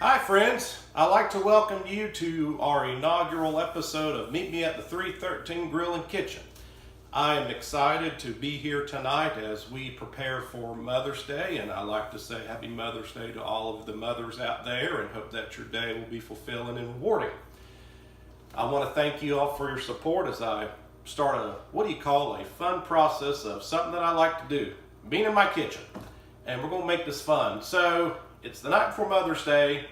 Hi friends, I'd like to welcome you to our inaugural episode of Meet Me at the 313 Grill and Kitchen. I am excited to be here tonight as we prepare for Mother's Day, and I'd like to say Happy Mother's Day to all of the mothers out there and hope that your day will be fulfilling and rewarding. I want to thank you all for your support as I start a fun process of something that I like to do, being in my kitchen. And we're going to make this fun. So it's the night before Mother's Day.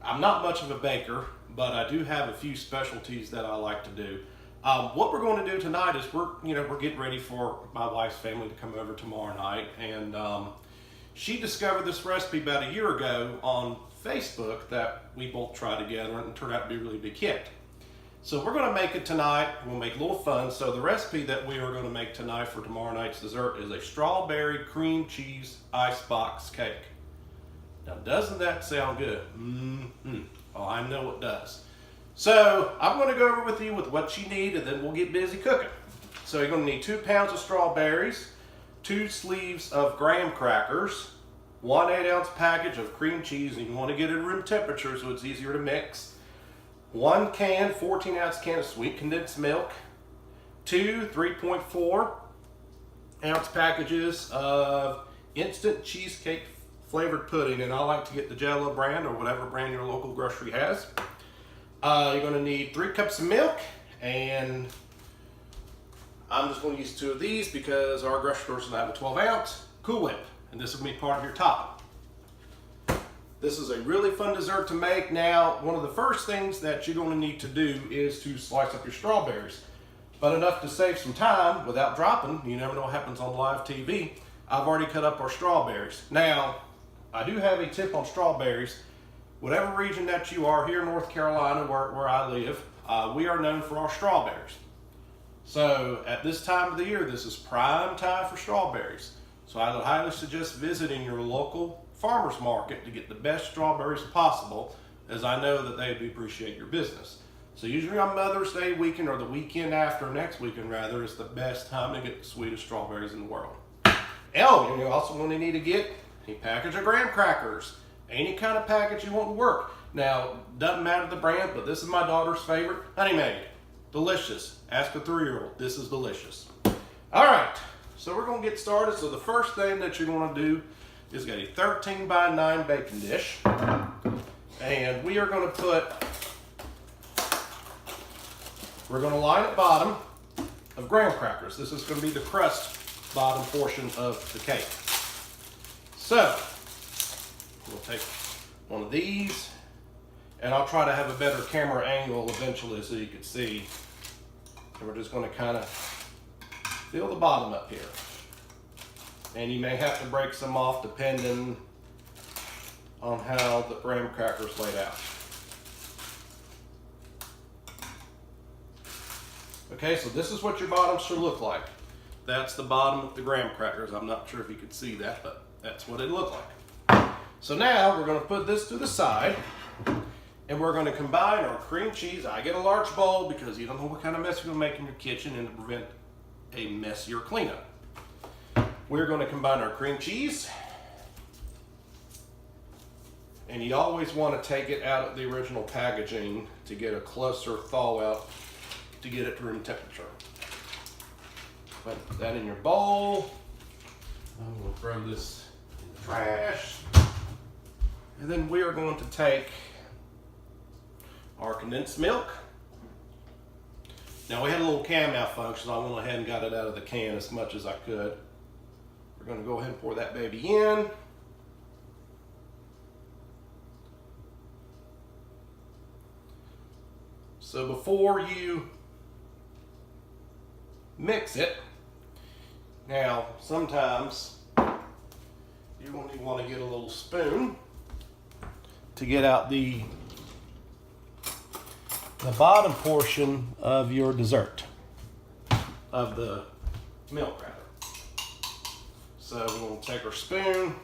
I'm not much of a baker, but I do have a few specialties that I like to do. What we're going to do tonight is we're getting ready for my wife's family to come over tomorrow night, and she discovered this recipe about a year ago on Facebook that we both tried together, and it turned out to be a really big hit. So we're going to make it tonight. We'll make a little fun. So the recipe that we are going to make tonight for tomorrow night's dessert is a strawberry cream cheese icebox cake. Now, doesn't that sound good? Oh, I know it does. So I'm going to go over with you with what you need, and then we'll get busy cooking. So you're going to need 2 pounds of strawberries, 2 sleeves of graham crackers, 1 8-ounce package of cream cheese, and you want to get it at room temperature so it's easier to mix, 1 can, 14-ounce can of sweet condensed milk, 2 3.4-ounce packages of instant cheesecake flavored pudding, and I like to get the Jello brand or whatever brand your local grocery has. You're going to need 3 cups of milk, and I'm just going to use 2 of these because our grocery store doesn't have a 12-ounce Cool Whip, and this will be part of your topping. This is a really fun dessert to make. Now, one of the first things that you're going to need to do is to slice up your strawberries. But enough to save some time without dropping, you never know what happens on live TV, I've already cut up our strawberries. Now, I do have a tip on strawberries. Whatever region that you are, here in North Carolina where I live, we are known for our strawberries. So at this time of the year, this is prime time for strawberries. So I would highly suggest visiting your local farmer's market to get the best strawberries possible, as I know that they do appreciate your business. So usually on Mother's Day weekend, or the weekend after, next weekend rather, is the best time to get the sweetest strawberries in the world. Oh, you also want to need to get a package of graham crackers. Any kind of package you want to work. Now, doesn't matter the brand, but this is my daughter's favorite. Honey Maid. Delicious. Ask a 3-year-old. This is delicious. All right, so we're going to get started. So the first thing that you're going to do is get a 13 by 9 baking dish. And we are going to we're going to line the bottom of graham crackers. This is going to be the crust bottom portion of the cake. So, we'll take one of these, and I'll try to have a better camera angle eventually so you can see. And we're just going to kind of fill the bottom up here. And you may have to break some off depending on how the graham crackers laid out. Okay, so this is what your bottom should look like. That's the bottom of the graham crackers. I'm not sure if you could see that, but that's what it looked like. So now we're going to put this to the side, and we're going to combine our cream cheese. I get a large bowl because you don't know what kind of mess you're going to make in your kitchen, and to prevent a messier cleanup. We're going to combine our cream cheese, and you always want to take it out of the original packaging to get a closer thaw out to get it to room temperature. Put that in your bowl. I'm going to throw this in the trash. And then we are going to take our condensed milk. Now we had a little can malfunction, so I went ahead and got it out of the can as much as I could. We're going to go ahead and pour that baby in. So before you mix it, now sometimes you only want to get a little spoon to get out the bottom portion of your dessert, of the milk rather. So we're going to take our spoon,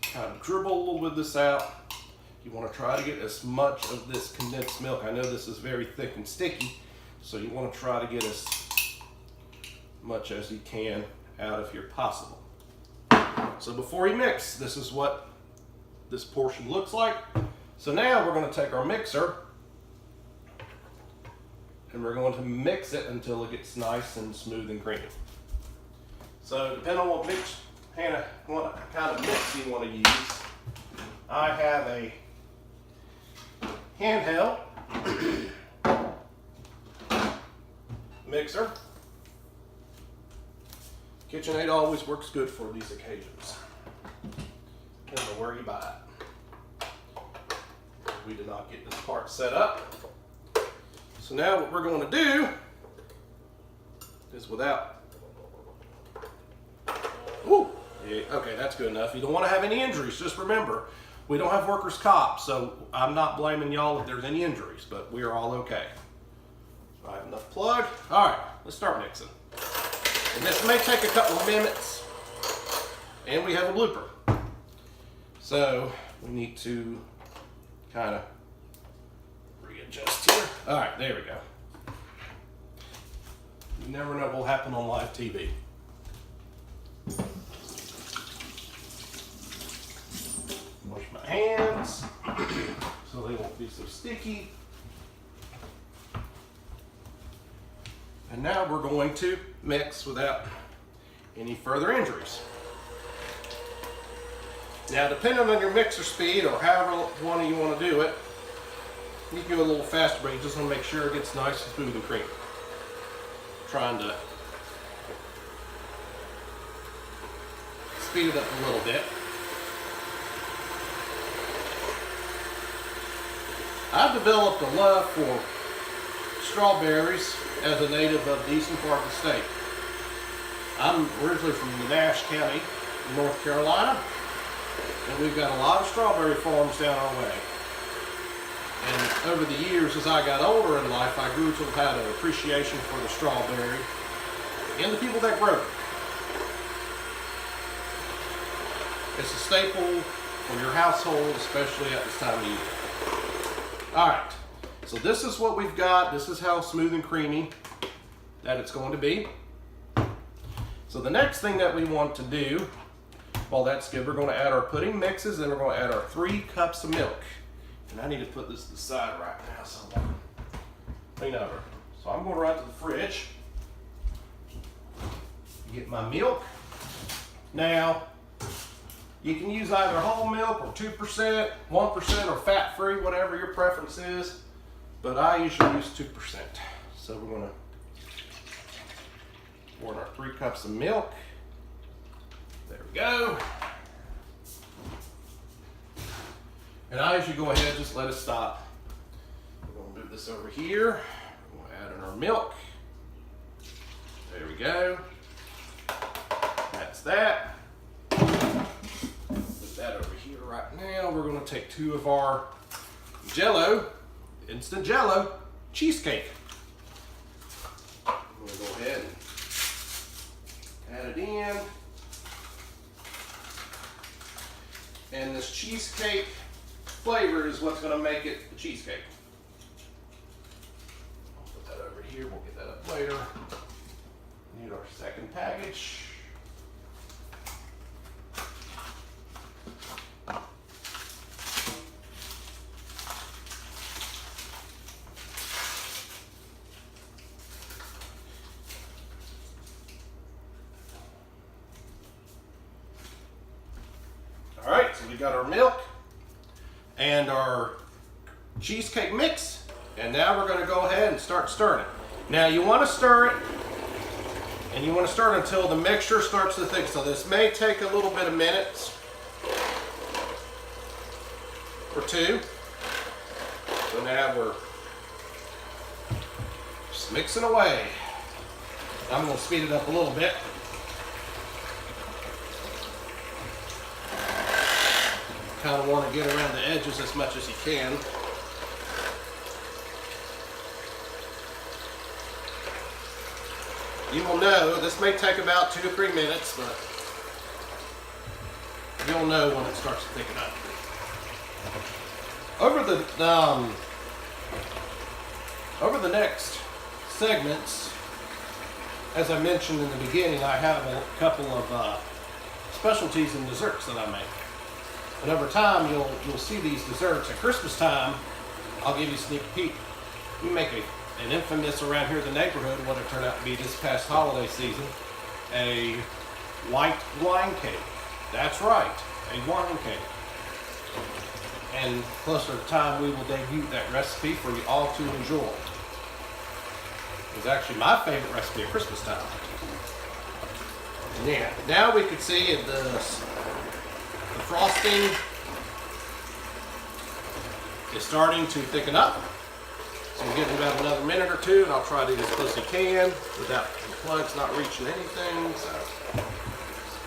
kind of dribble a little bit of this out. You want to try to get as much of this condensed milk. I know this is very thick and sticky, so you want to try to get as much as you can out if you're possible. So before you mix, this is what this portion looks like. So now we're going to take our mixer and we're going to mix it until it gets nice and smooth and creamy. So depending on what kind of mix you want to use, I have a handheld mixer. KitchenAid always works good for these occasions. Depends on where you buy it. We did not get this part set up. So now what we're going to do is without, ooh, yeah, okay, that's good enough. You don't want to have any injuries. Just remember, we don't have workers' comp, so I'm not blaming y'all if there's any injuries, but we are all okay. So I have enough plug. All right, let's start mixing. And this may take a couple of minutes, and we have a blooper. So we need to kind of readjust here. All right, there we go. You never know what will happen on live TV. Wash my hands so they won't be so sticky. And now we're going to mix without any further injuries. Now, depending on your mixer speed or however one you want to do it, you can go a little faster, but you just want to make sure it gets nice and smooth and creamy. Trying to speed it up a little bit. I've developed a love for strawberries as a native of the eastern part of the state. I'm originally from Nash County, North Carolina, and we've got a lot of strawberry farms down our way. And over the years, as I got older in life, I grew to have an appreciation for the strawberry and the people that grow it. It's a staple for your household, especially at this time of year. All right, so this is what we've got. This is how smooth and creamy that it's going to be. So the next thing that we want to do, while that's good, we're going to add our pudding mixes, and we're going to add our 3 cups of milk. And I need to put this to the side right now so I can clean over. So I'm going right to the fridge, get my milk. Now, you can use either whole milk or 2%, 1% or fat-free, whatever your preference is. But I usually use 2%. So we're going to pour in our 3 cups of milk. There we go. And I usually go ahead and just let it stop. We're going to move this over here. We're going to add in our milk. There we go. That's that. Put that over here right now. We're going to take 2 of our Jell-O, instant Jell-O cheesecake. I'm going to go ahead and add it in. And this cheesecake flavor is what's going to make it a cheesecake. I'll put that over here. We'll get that up later. Need our second package. All right, so we got our milk and our cheesecake mix, and now we're going to go ahead and start stirring it. Now you want to stir it, and you want to stir it until the mixture starts to thicken. So this may take a little bit of minutes or 2. So now we're just mixing away. I'm going to speed it up a little bit. Kind of want to get around the edges as much as you can. You will know, this may take about 2 to 3 minutes, but you'll know when it starts to thicken up. Over the next segments, as I mentioned in the beginning, I have a couple of specialties and desserts that I make. And over time, you'll see these desserts. At Christmas time, I'll give you a sneak peek. We make an infamous around here in the neighborhood, what it turned out to be this past holiday season, a white wine cake. That's right, a wine cake. And closer to time, we will debut that recipe for you all to enjoy. It's actually my favorite recipe at Christmas time. Yeah, now we can see the frosting is starting to thicken up. So we're getting about another minute or two, and I'll try to get as close as I can without the plugs not reaching anything. So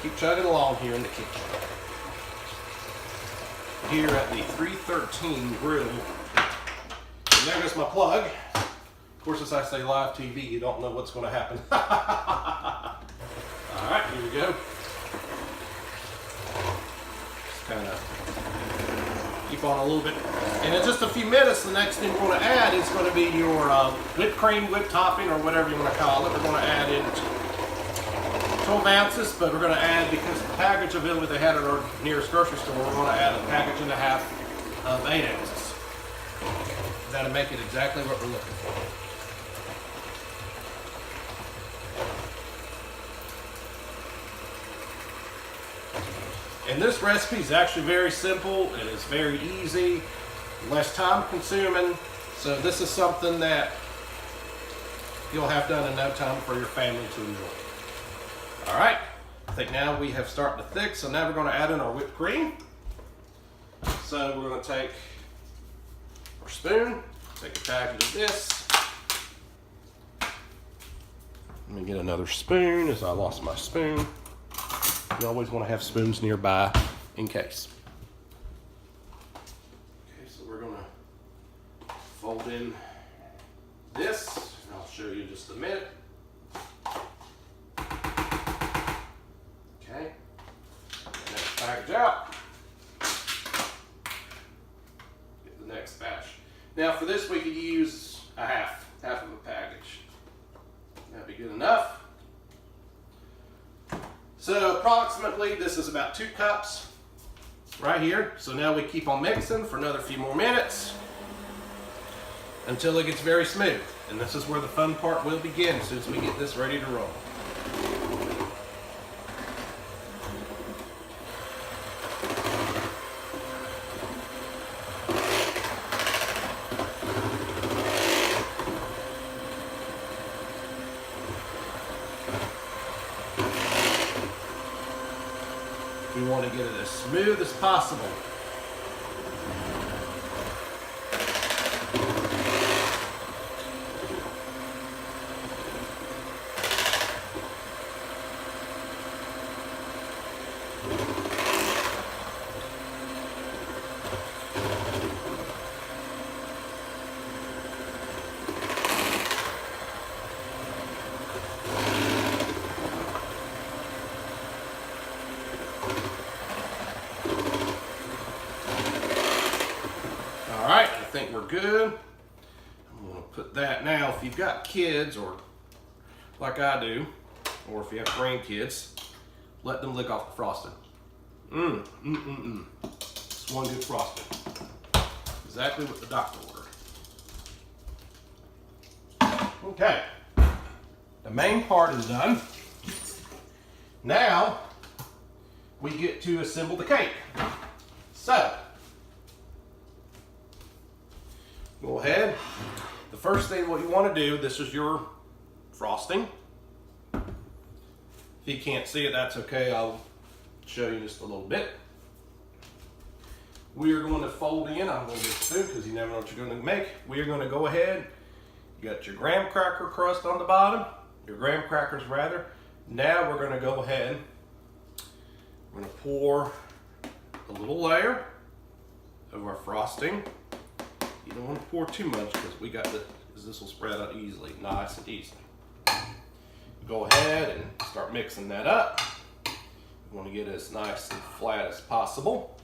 keep chugging along here in the kitchen. Here at the 313 grill. And there goes my plug. Of course, as I say live TV, you don't know what's going to happen. All right, here we go. Just kind of keep on a little bit. And in just a few minutes, the next thing we're going to add is going to be your whipped cream, whipped topping, or whatever you want to call it. We're going to add in 12 ounces, but we're going to add, because the package available they had at our nearest grocery store, we're going to add a package and a half of 8 ounces. That'll make it exactly what we're looking for. And this recipe is actually very simple. It is very easy, less time consuming. So this is something that you'll have done in no time for your family to enjoy. All right, I think now we have started to thick, so now we're going to add in our whipped cream. So we're going to take our spoon, take a package of this. Let me get another spoon, as I lost my spoon. You always want to have spoons nearby in case. Okay, so we're going to fold in this, and I'll show you in just a minute. Okay, next package out. Get the next batch. Now for this we could use a half of a package. That'd be good enough. So approximately this is about 2 cups right here. So now we keep on mixing for another few more minutes until it gets very smooth. And this is where the fun part will begin, as soon as we get this ready to roll. We want to get it as smooth as possible. All right, I think we're good. I'm gonna put that now. If you've got kids, or like I do, or if you have grandkids, let them lick off the frosting. It's one good frosting. Exactly what the doctor ordered. Okay, the main part is done. Now we get to assemble the cake. So go ahead. The first thing what you want to do, this is your frosting. If you can't see it, that's okay. I'll show you just a little bit. We are going to fold in. I'm going to get a spoon because you never know what you're going to make. We are going to go ahead. You got your graham cracker crust on the bottom. Your graham crackers rather. Now we're going to go ahead. We're going to pour a little layer of our frosting. You don't want to pour too much because this will spread out easily, nice and easy. Go ahead and start mixing that up. You want to get it as nice and flat as possible.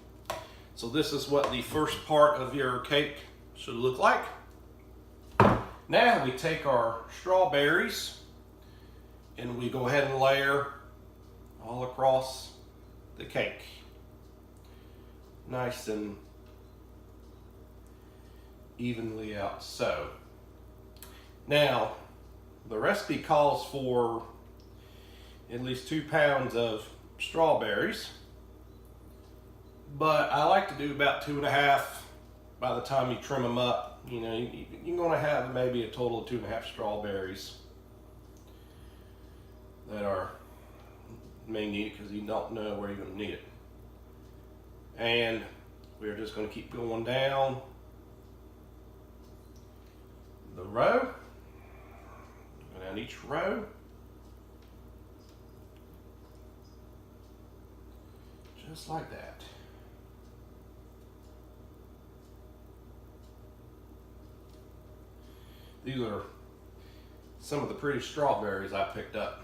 So this is what the first part of your cake should look like. Now we take our strawberries and we go ahead and layer all across the cake. nice and evenly out. So now the recipe calls for at least 2 pounds of strawberries, but I like to do about 2.5 by the time you trim them up. You know, you're going to have maybe a total of 2.5 strawberries that may need it, because you don't know where you're going to need it. And we're just going to keep going down the row, go down each row, just like that. These are some of the pretty strawberries I picked up,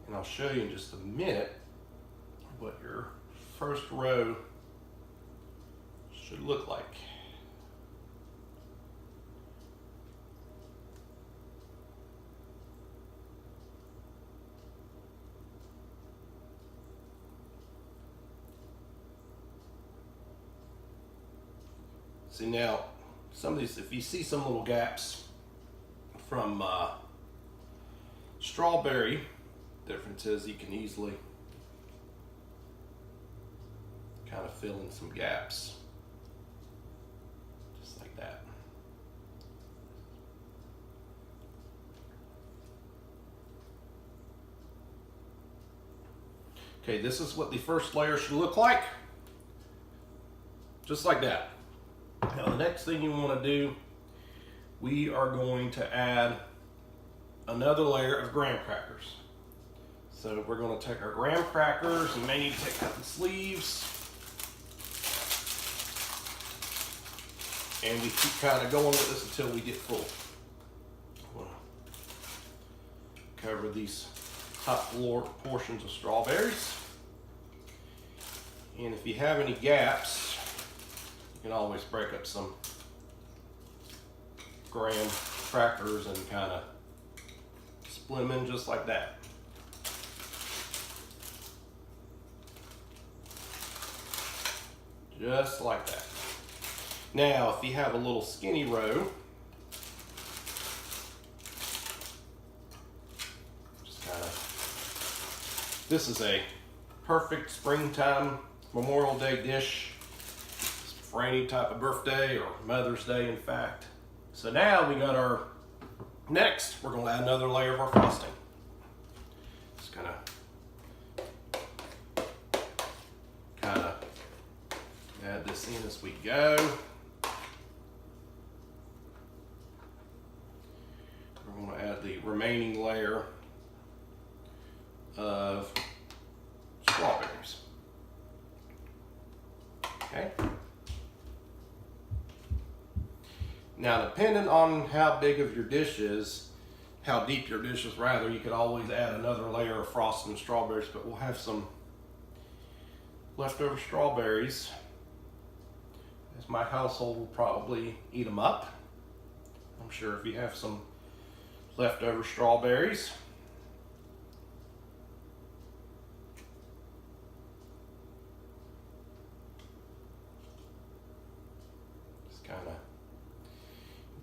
and I'll show you in just a minute what your first row should look like. See, now some of these, if you see some little gaps from strawberry differences, you can easily kind of fill in some gaps, just like that. Okay, this is what the first layer should look like, just like that. Now the next thing you want to do, we are going to add another layer of graham crackers. So we're going to take our graham crackers, and may need to take out the sleeves, and we keep kind of going with this until we get full. We'll cover these top floor portions of strawberries, and if you have any gaps, you can always break up some graham crackers and kind of split them in just like that. Just like that. Now, if you have a little skinny row, just kind of, this is a perfect springtime Memorial Day dish for any type of birthday or Mother's Day, in fact. So now we got our, next we're going to add another layer of our frosting. Just kind of add this in as we go. We're going to add the remaining layer of strawberries. Okay. Now, depending on how big of your dish is, how deep your dish is rather, you could always add another layer of frosting and strawberries, but we'll have some leftover strawberries, as my household will probably eat them up. I'm sure if you have some leftover strawberries, just kind of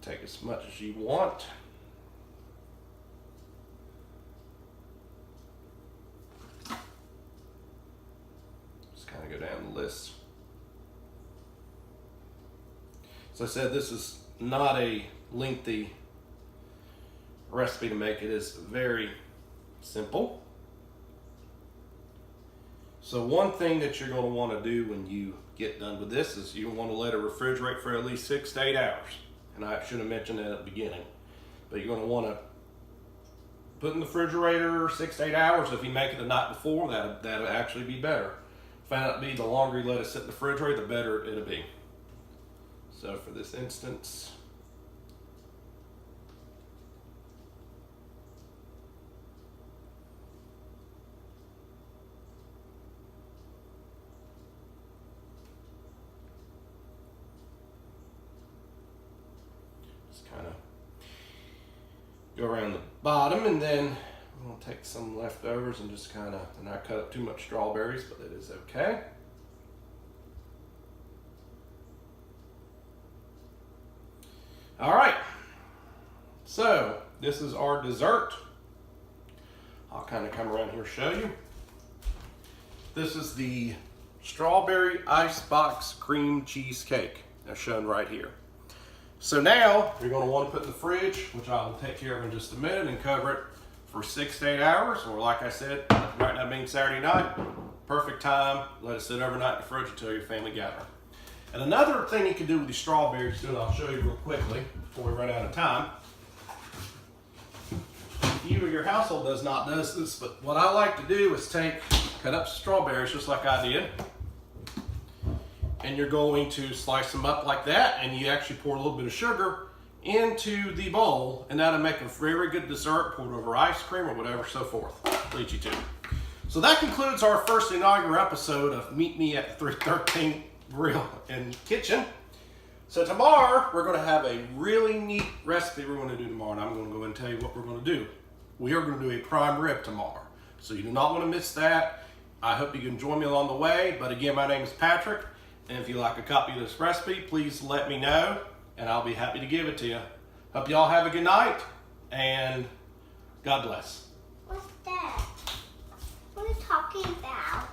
take as much as you want. Just kind of go down the list. As I said, this is not a lengthy recipe to make. It is very simple. So one thing that you're going to want to do when you get done with this is you want to let it refrigerate for at least 6 to 8 hours. And I should have mentioned that at the beginning. But you're going to want to put in the refrigerator 6 to 8 hours. If you make it the night before, that'll actually be better. Found out to be the longer you let it sit in the refrigerator, the better it'll be. So for this instance, kind of go around the bottom, and then I'm going to take some leftovers and just kind of, and I cut up too much strawberries, but that is okay. So this is our dessert. I'll kind of come around here and show you. This is the strawberry icebox cream cheesecake that's shown right here. So now you're going to want to put in the fridge, which I'll take care of in just a minute, and cover it for 6 to 8 hours, or like I said, right now being Saturday night, perfect time. Let it sit overnight in the fridge until your family gathering. And another thing you can do with these strawberries, too, and I'll show you real quickly before we run out of time. You or your household does this, but what I like to do is cut up strawberries just like I did. And you're going to slice them up like that, and you actually pour a little bit of sugar into the bowl, and that'll make a very good dessert, poured over ice cream or whatever, so forth. Lead you to. So that concludes our first inaugural episode of Meet Me at 313 Grill and Kitchen. So tomorrow, we're going to have a really neat recipe we're going to do tomorrow, and I'm going to go ahead and tell you what we're going to do. We are going to do a prime rib tomorrow, so you do not want to miss that. I hope you can join me along the way, but again, my name is Patrick, and if you'd like a copy of this recipe, please let me know, and I'll be happy to give it to you. Hope you all have a good night, and God bless. What's that? What are you talking about?